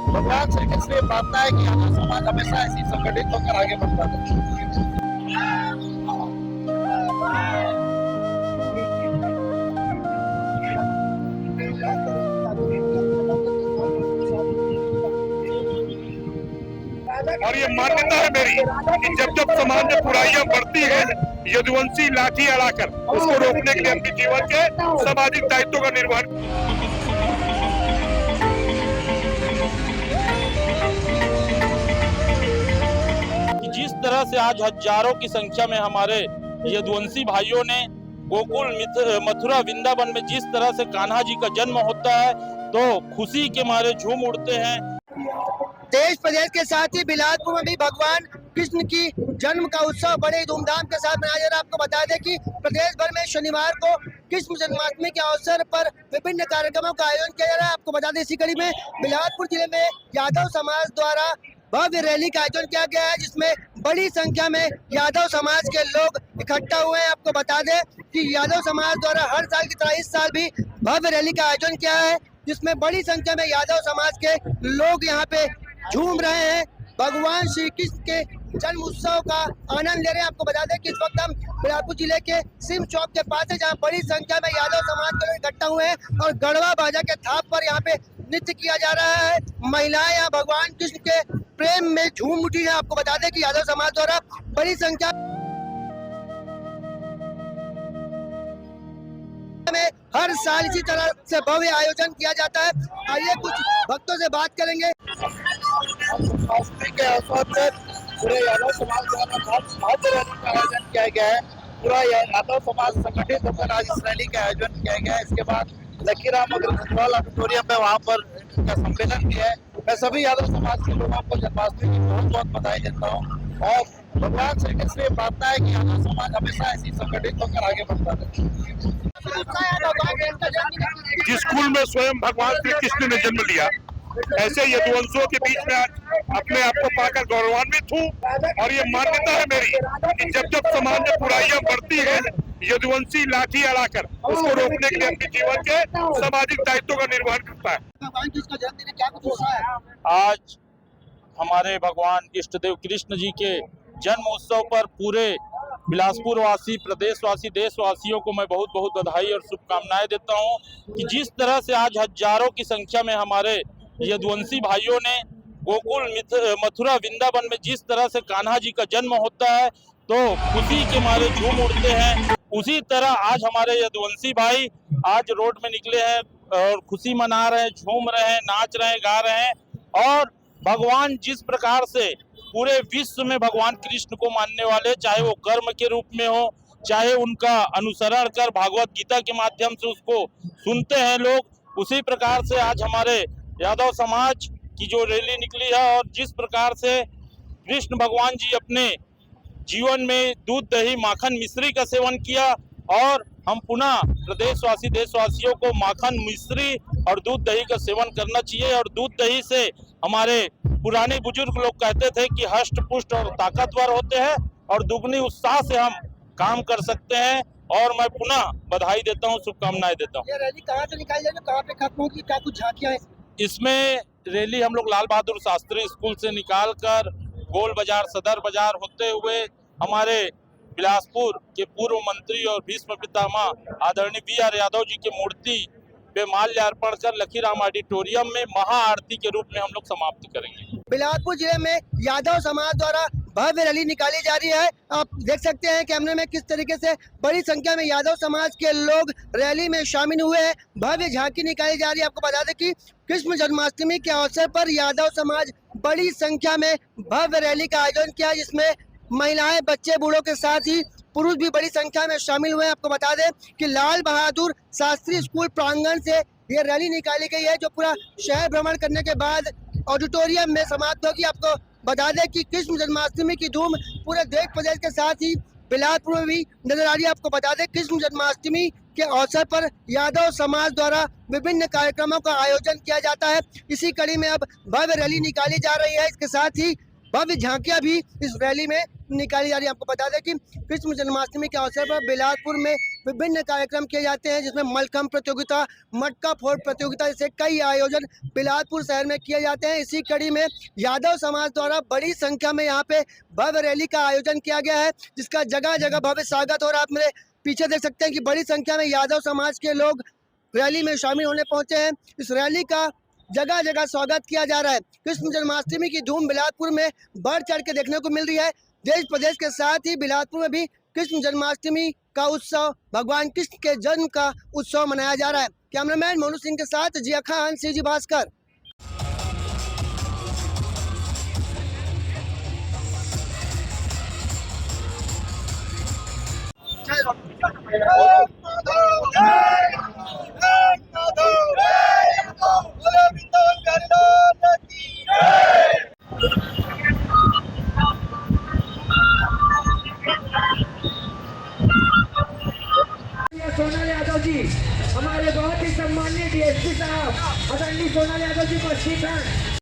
भगवान श्री कृष्ण ये प्रार्थना है कि यादव समाज हमेशा ऐसी संगठित होकर आगे बढ़ता रहे। और ये मान्यता है मेरी कि जब जब समाज में बुराइयां बढ़ती है, यदुवंशी लाठी अड़ाकर उसको रोकने के लिए अपने जीवन के सामाजिक दायित्वों का निर्वहन। जिस तरह से आज हजारों की संख्या में हमारे यदुवंशी भाइयों ने गोकुल मथुरा वृंदावन में जिस तरह से कान्हा जी का जन्म होता है तो खुशी के मारे झूम उठते हैं। देश प्रदेश के साथ ही बिलासपुर में भी भगवान कृष्ण की जन्म का उत्सव बड़े धूमधाम के साथ मनाया जा रहा है। आपको बता दें कि प्रदेश भर में शनिवार को कृष्ण जन्माष्टमी के अवसर पर विभिन्न कार्यक्रमों का आयोजन किया जा रहा है। आपको बता दें इसी कड़ी में बिलासपुर जिले में यादव समाज द्वारा भव्य रैली का आयोजन किया गया है, जिसमें बड़ी संख्या में यादव समाज के लोग इकट्ठा हुए हैं। आपको बता दें कि यादव समाज द्वारा हर साल की तरह इस साल भी भव्य रैली का आयोजन किया है, जिसमें बड़ी संख्या में यादव समाज के लोग यहाँ पे झूम रहे हैं, भगवान श्री कृष्ण के जन्म उत्सव का आनंद ले रहे हैं। आपको बता दें कि इस वक्त हम बिलासपुर जिले के सिम चौक के पास है, जहाँ बड़ी संख्या में यादव समाज के लोग इकट्ठा हुए हैं और गढ़वा बाजा के थाप पर यहाँ पे नृत्य किया जा रहा है। महिलाएं यहाँ भगवान कृष्ण के प्रेम में झूम उठी है। आपको बता दें कि यादव समाज द्वारा बड़ी संख्या में हर साल इसी तरह से भव्य आयोजन किया जाता है। आइए कुछ भक्तों से बात करेंगे। के अवसर पर पूरे यादव समाज द्वारा भव्य रैली का आयोजन किया गया है। पूरा यादव समाज संगठित होकर आज इस रैली का आयोजन किया गया है। इसके बाद लकीराम ऑडिटोरियम में वहाँ पर का सम्मेलन किया है। मैं सभी यादव समाज के लोगों को जन्माष्टमी की बहुत बहुत बधाई देता हूँ और भगवान श्री कृष्ण ये प्रार्थना है कि यादव समाज हमेशा ऐसी संगठित होकर आगे बढ़ता रहे। जिस कुल में स्वयं भगवान श्री कृष्ण ने जन्म लिया, ऐसे यदुवंशों के बीच में आज अपने आप को पाकर गौरवान्वित हूँ। और ये मान्यता है मेरी कि जब जब समाज में बुराइयां बढ़ती है, यदुवंशी लाठी अड़ाकर उसको रोकने के लिए अपने जीवन के सामाजिक दायित्वों का निर्वहन करता है। भगवान कृष्ण का जन्मदिन क्या कुछ उत्साह है? आज हमारे भगवान इष्ट देव कृष्ण जी के जन्म उत्सव पर पूरे बिलासपुर वासी, प्रदेशवासी, देशवासियों को मैं बहुत बहुत बधाई और शुभकामनाएं देता हूं कि जिस तरह से आज हजारों की संख्या में हमारे यदुवंशी भाइयों ने गोकुल मथुरा वृंदावन में जिस तरह से कान्हा जी का जन्म होता है तो खुशी के मारे झूम उठते हैं, उसी तरह आज हमारे यदुवंशी भाई आज रोड में निकले हैं और खुशी मना रहे हैं, झूम रहे हैं, नाच रहे हैं, गा रहे हैं। और भगवान जिस प्रकार से पूरे विश्व में भगवान कृष्ण को मानने वाले, चाहे वो कर्म के रूप में हो, चाहे उनका अनुसरण कर भागवत गीता के माध्यम से उसको सुनते हैं लोग, उसी प्रकार से आज हमारे यादव समाज की जो रैली निकली है और जिस प्रकार से कृष्ण भगवान जी अपने जीवन में दूध, दही, माखन, मिश्री का सेवन किया और हम पुनः प्रदेशवासी, देशवासियों को माखन, मिश्री और दूध, दही का सेवन करना चाहिए। और दूध, दही से हमारे पुराने बुजुर्ग लोग कहते थे कि हष्ट पुष्ट और ताकतवर होते हैं और दुगनी उत्साह से हम काम कर सकते हैं। और मैं पुनः बधाई देता हूँ, शुभकामनाएं देता हूँ। ये रैली कहाँ से निकाली जाएगी, कहाँ पे खत्म होगी, क्या कुछ झांकियां हैं? इसमें रैली हम लोग लाल बहादुर शास्त्री स्कूल से निकालकर गोल बाजार, सदर बाजार होते हुए हमारे बिलासपुर के पूर्व मंत्री और भीष्म पितामह आदरणीय BR यादव जी की मूर्ति पे माल्यार्पण कर लकीराम ऑडिटोरियम में महाआरती के रूप में हम लोग समाप्त करेंगे। बिलासपुर जिले में यादव समाज द्वारा भव्य रैली निकाली जा रही है। आप देख सकते हैं कैमरे में किस तरीके से बड़ी संख्या में यादव समाज के लोग रैली में शामिल हुए हैं। भव्य झांकी निकाली जा रही है। आपको बता दें कि कृष्ण जन्माष्टमी के अवसर पर यादव समाज बड़ी संख्या में भव्य रैली का आयोजन किया, जिसमें महिलाएं, बच्चे, बूढ़ों के साथ ही पुरुष भी बड़ी संख्या में शामिल हुए हैं। आपको बता दें कि लाल बहादुर शास्त्री स्कूल प्रांगण से ये रैली निकाली गई है, जो पूरा शहर भ्रमण करने के बाद ऑडिटोरियम में समाप्त होगी। आपको बता दें कि कृष्ण जन्माष्टमी की धूम पूरे देश प्रदेश के साथ ही बिलासपुर में भी नजर आ रही है। आपको बता दें कृष्ण जन्माष्टमी के अवसर पर यादव समाज द्वारा विभिन्न कार्यक्रमों का आयोजन किया जाता है। इसी कड़ी में अब भव्य रैली निकाली जा रही है। इसके साथ ही भव्य झांकियां भी इस रैली में निकाली जा रही है। आपको बता दें कि कृष्ण जन्माष्टमी के अवसर पर बिलासपुर में विभिन्न कार्यक्रम किए जाते हैं, जिसमें मलखम्ब प्रतियोगिता, मटका फोड़ प्रतियोगिता जैसे कई आयोजन बिलासपुर शहर में किए जाते हैं। इसी कड़ी में यादव समाज द्वारा बड़ी संख्या में यहाँ पे भव्य रैली का आयोजन किया गया है, जिसका जगह जगह भव्य स्वागत हो रहा है। आप मेरे पीछे देख सकते हैं कि बड़ी संख्या में यादव समाज के लोग रैली में शामिल होने पहुंचे हैं। इस रैली का जगह जगह स्वागत किया जा रहा है। कृष्ण जन्माष्टमी की धूम बिलासपुर में बढ़ चढ़ के देखने को मिल रही है। देश प्रदेश के साथ ही बिलासपुर में भी कृष्ण जन्माष्टमी का उत्सव, भगवान कृष्ण के जन्म का उत्सव मनाया जा रहा है। कैमरामैन मोनू सिंह के साथ जिया खान, सीजी भास्कर। सोनाल यादव जी, हमारे बहुत ही सम्मानित डीएसपी साहब आदरणीय सोनाल यादव जी उपस्थित हैं।